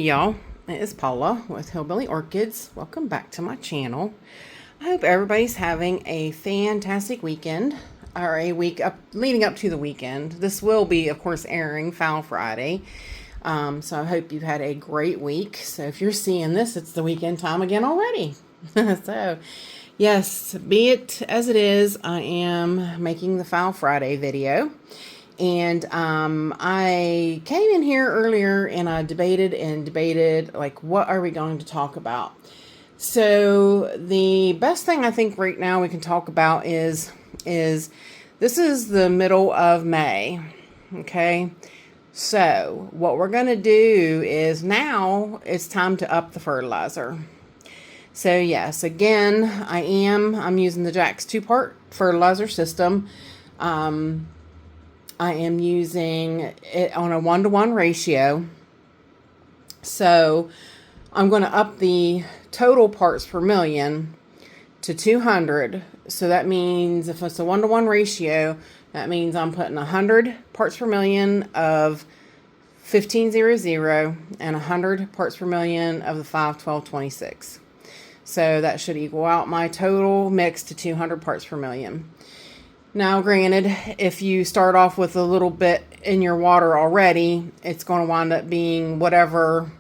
y'all. It is Paula with Hillbilly Orchids. Welcome back to my channel. I hope everybody's having a fantastic weekend, or a week up leading up to the weekend. This will be, of course, airing Phal Friday. So I hope you've had a great week. So if you're seeing this, it's the weekend time again already. So yes, be it as it is, I am making the Phal Friday video. And I came in here earlier and I debated, like, what are we going to talk about? So the best thing I think right now we can talk about is this is the middle of May, okay? So what we're going to do is now it's time to up the fertilizer. So yes, again, I'm using the Jack's 2-part fertilizer system. I am using it on a 1-to-1 ratio. So I'm going to up the total parts per million to 200. So that means if it's a 1-to-1 ratio, that means I'm putting 100 parts per million of 1500 and 100 parts per million of the 51226. So that should equal out my total mix to 200 parts per million. Now, granted, if you start off with a little bit in your water already, it's going to wind up being whatever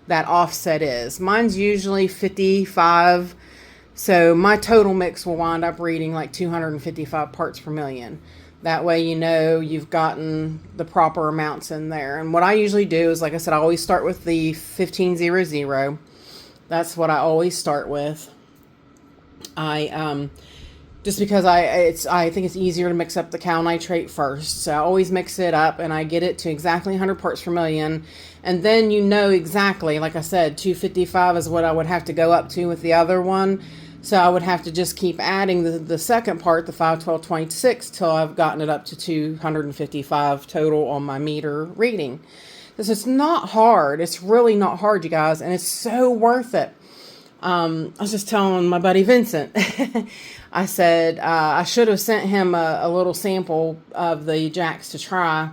that offset is. Mine's usually 55, so my total mix will wind up reading like 255 parts per million. That way you know you've gotten the proper amounts in there. And what I usually do is, like I said, I always start with the 1500. That's what I always start with. Just because I think it's easier to mix up the cal nitrate first. So I always mix it up and I get it to exactly 100 parts per million. And then you know exactly, like I said, 255 is what I would have to go up to with the other one. So I would have to just keep adding the second part, the 51226, till I've gotten it up to 255 total on my meter reading. This is not hard. It's really not hard, you guys, and it's so worth it. I was just telling my buddy Vincent, I said I should have sent him a little sample of the Jacks to try.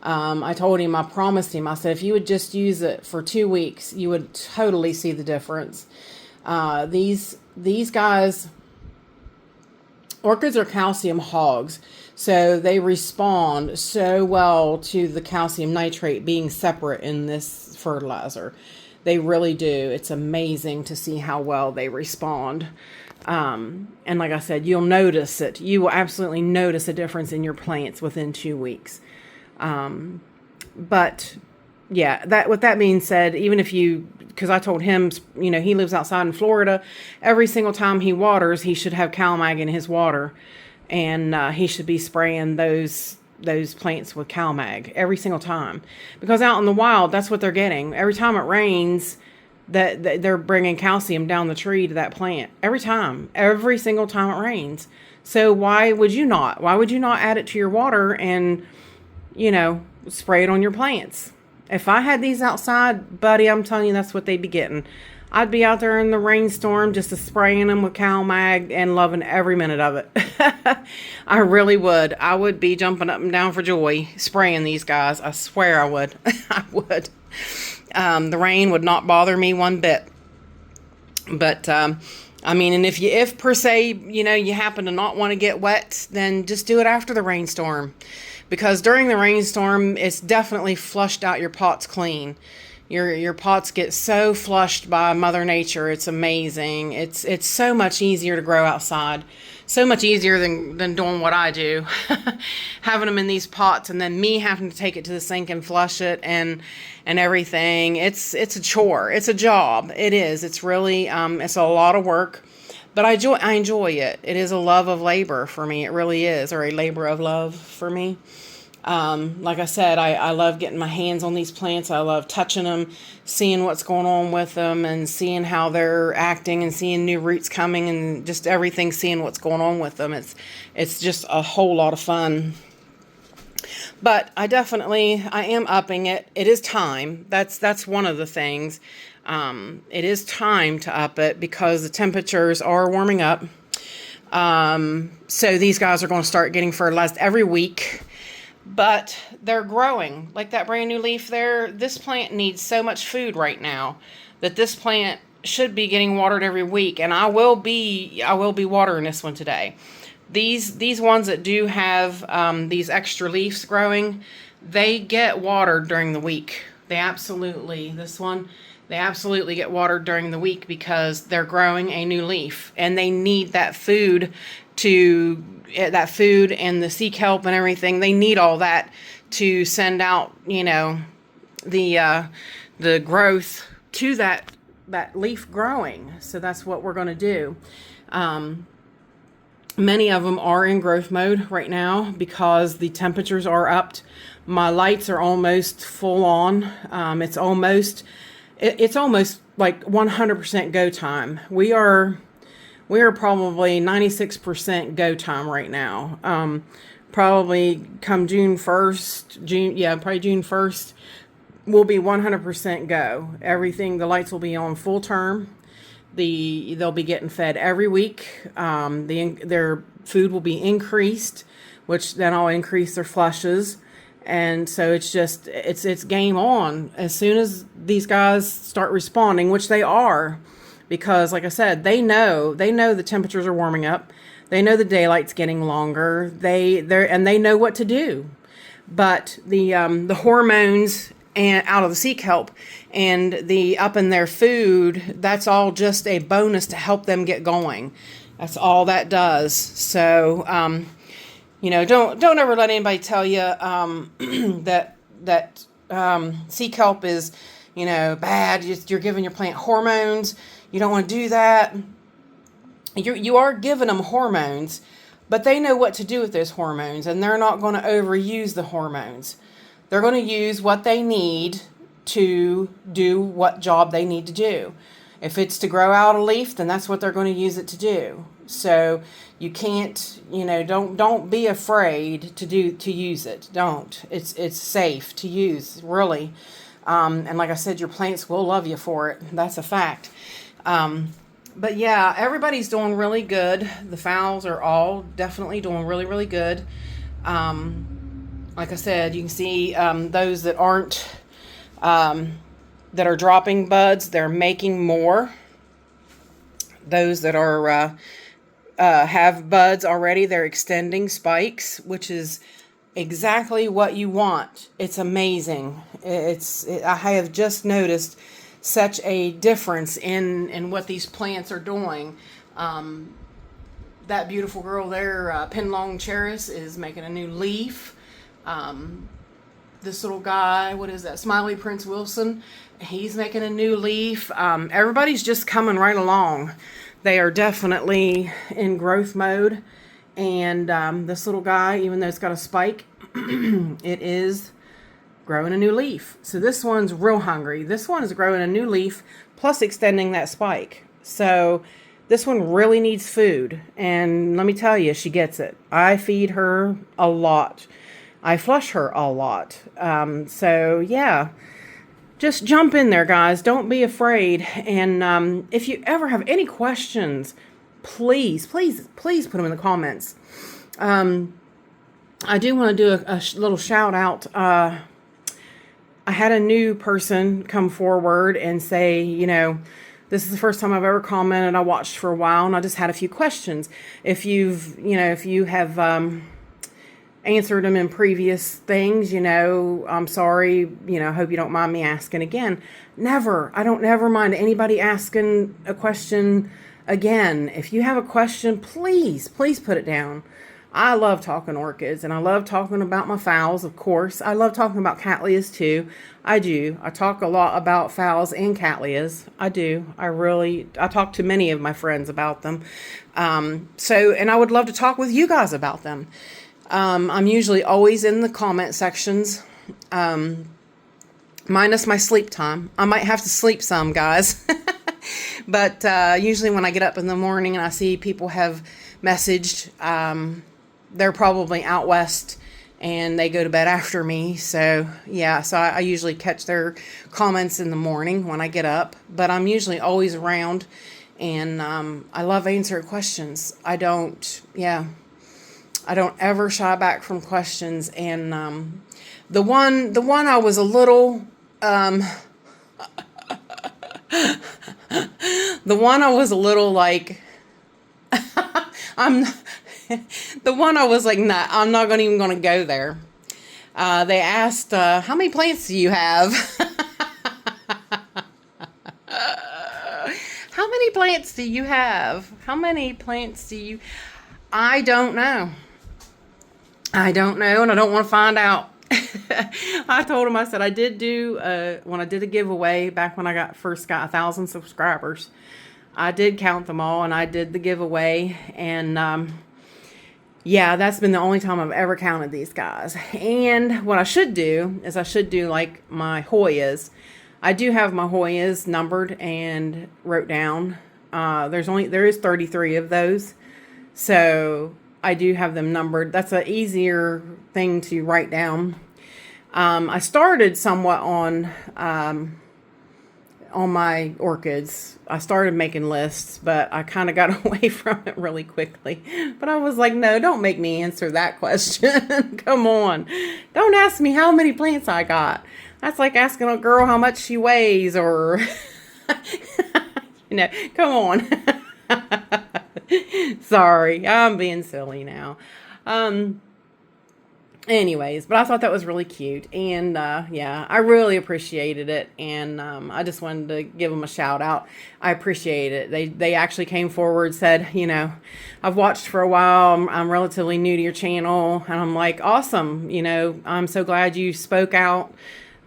I told him, I promised him, I said, if you would just use it for 2 weeks, you would totally see the difference. These guys, orchids are calcium hogs, so they respond so well to the calcium nitrate being separate in this fertilizer. They really do. It's amazing to see how well they respond. And like I said, you'll notice it. You will absolutely notice a difference in your plants within 2 weeks. But yeah, with that being said, even if because I told him, he lives outside in Florida, every single time he waters, he should have CalMag in his water, and he should be spraying those plants with CalMag every single time, because out in the wild, that's what they're getting. Every time it rains, that they're bringing calcium down the tree to that plant every single time it rains. So why would you not add it to your water and spray it on your plants? If I had these outside, buddy, I'm telling you, that's what they'd be getting. I'd be out there in the rainstorm just spraying them with CalMag and loving every minute of it. I really would. I would be jumping up and down for joy spraying these guys. I swear I would. I would. The rain would not bother me one bit. But, and if per se, you happen to not want to get wet, then just do it after the rainstorm. Because during the rainstorm, it's definitely flushed out your pots clean. Your pots get so flushed by Mother Nature. It's amazing. It's so much easier to grow outside. So much easier than doing what I do. Having them in these pots and then me having to take it to the sink and flush it and everything. It's a chore. It's a job. It is. It's really it's a lot of work. But I enjoy it. It is a love of labor for me. It really is, or a labor of love for me. Like I said, I love getting my hands on these plants. I love touching them, seeing what's going on with them, and seeing how they're acting, and seeing new roots coming, and just everything, seeing what's going on with them. It's just a whole lot of fun. But I am upping it. It is time. That's one of the things. It is time to up it because the temperatures are warming up. So these guys are going to start getting fertilized every week. but they're growing. Like that brand new leaf there, this plant needs so much food right now that this plant should be getting watered every week, and I will be watering this one today. These ones that do have these extra leaves growing, they get watered during the week. They absolutely, this one, they absolutely get watered during the week because they're growing a new leaf and they need that food that food and the sea kelp and everything. They need all that to send out, the growth to that leaf growing. So that's what we're going to do. Many of them are in growth mode right now because the temperatures are upped. My lights are almost full on. It's almost like 100% go time. We are probably 96% go time right now. Probably come June 1st, probably June 1st, will be 100% go. Everything, the lights will be on full term. They'll be getting fed every week. Their food will be increased, which then I'll increase their flushes. And so it's game on as soon as these guys start responding, which they are, because like I said, they know the temperatures are warming up. They know the daylight's getting longer. They know what to do. But the hormones and out of the sea kelp and the up in their food, that's all just a bonus to help them get going. That's all that does. So don't ever let anybody tell you that sea kelp is bad. You're giving your plant hormones. You don't want to do that. You are giving them hormones, but they know what to do with those hormones, and they're not going to overuse the hormones. They're going to use what they need to do what job they need to do. If it's to grow out a leaf, then that's what they're going to use it to do. So you can't, don't be afraid to use it. Don't. It's safe to use, really. And like I said, your plants will love you for it. That's a fact. But yeah, everybody's doing really good. The phals are all definitely doing really, really good. Like I said, you can see those that aren't, that are dropping buds, they're making more. Those that are have buds already, they're extending spikes, which is exactly what you want. It's amazing. I have just noticed such a difference in what these plants are doing. That beautiful girl there, Pinlong Cheris, is making a new leaf. This little guy, what is that? Smiley Prince Wilson, he's making a new leaf. Everybody's just coming right along. They are definitely in growth mode. And this little guy, even though it's got a spike, it is growing a new leaf. So this one's real hungry. This one is growing a new leaf plus extending that spike. So this one really needs food. And let me tell you, she gets it. I feed her a lot. I flush her a lot. So yeah, just jump in there, guys. Don't be afraid. And if you ever have any questions, please put them in the comments. I do want to do a little shout out. I had a new person come forward and say, this is the first time I've ever commented. I watched for a while and I just had a few questions. If you have answered them in previous things, I'm sorry, hope you don't mind me asking again. I don't never mind anybody asking a question again. If you have a question, please put it down. I love talking orchids, and I love talking about my phals, of course. I love talking about cattleyas too. I do. I talk a lot about phals and cattleyas. I do. I talk to many of my friends about them. And I would love to talk with you guys about them. I'm usually always in the comment sections, minus my sleep time. I might have to sleep some, guys. But usually when I get up in the morning and I see people have messaged, they're probably out west and they go to bed after me. So yeah, I usually catch their comments in the morning when I get up, but I'm usually always around, and I love answering questions. I don't ever shy back from questions. And the one I was a little the one I was a little like I'm the one I was like, nah, I'm not even going to go there. They asked, how many plants do you have? How many plants do you have? How many plants do you... I don't know. I don't know, and I don't want to find out. I told him, I said, I did do, when I did a giveaway back when I first got 1,000 subscribers, I did count them all, and I did the giveaway, and yeah, that's been the only time I've ever counted these guys. And what I should do is I should do like my Hoyas. I do have my Hoyas numbered and wrote down. There is 33 of those. So I do have them numbered. That's an easier thing to write down. I started somewhat on my orchids. I started making lists, but I kind of got away from it really quickly. But I was like, no, don't make me answer that question. Come on. Don't ask me how many plants I got. That's like asking a girl how much she weighs, or, come on. Sorry, I'm being silly now. Anyways, but I thought that was really cute, and yeah, I really appreciated it, and I just wanted to give them a shout out. I appreciate it. They actually came forward, said, I've watched for a while. I'm relatively new to your channel, and I'm like, awesome. I'm so glad you spoke out.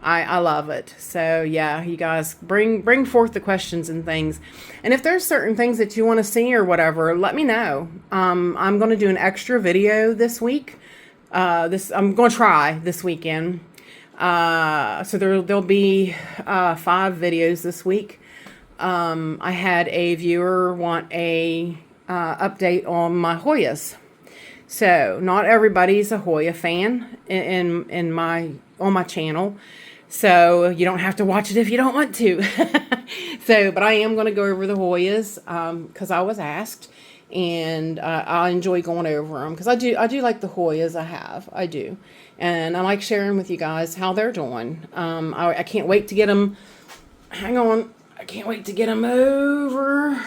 I love it. So yeah, you guys bring forth the questions and things. And if there's certain things that you want to see or whatever, let me know. I'm going to do an extra video this week. I'm going to try this weekend. So there'll be 5 videos this week. I had a viewer want a update on my Hoyas. So not everybody's a Hoya fan on my channel. So you don't have to watch it if you don't want to. But I am going to go over the Hoyas because I was asked, and I enjoy going over them because I do like the Hoyas. I do, and I like sharing with you guys how they're doing. I can't wait to get them. Hang on, I can't wait to get them over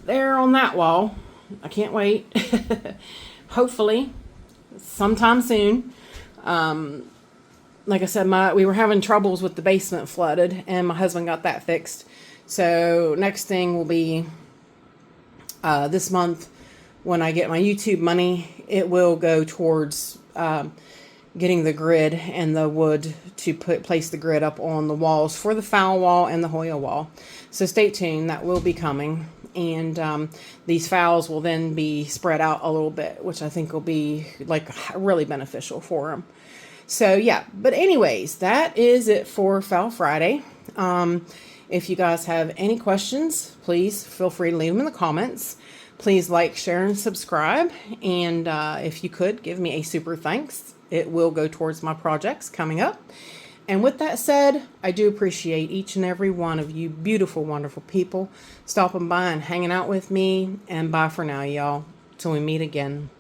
there on that wall. I can't wait. Hopefully, sometime soon. Like I said, we were having troubles with the basement flooded, and my husband got that fixed. So next thing will be this month when I get my YouTube money. It will go towards getting the grid and the wood to place the grid up on the walls for the Phal wall and the Hoya wall. So stay tuned. That will be coming. And these Phals will then be spread out a little bit, which I think will be like really beneficial for them. So yeah, but anyways, that is it for Phal Friday. If you guys have any questions, please feel free to leave them in the comments. Please like, share, and subscribe. And if you could, give me a super thanks. It will go towards my projects coming up. And with that said, I do appreciate each and every one of you beautiful, wonderful people stopping by and hanging out with me. And bye for now, y'all. Till we meet again.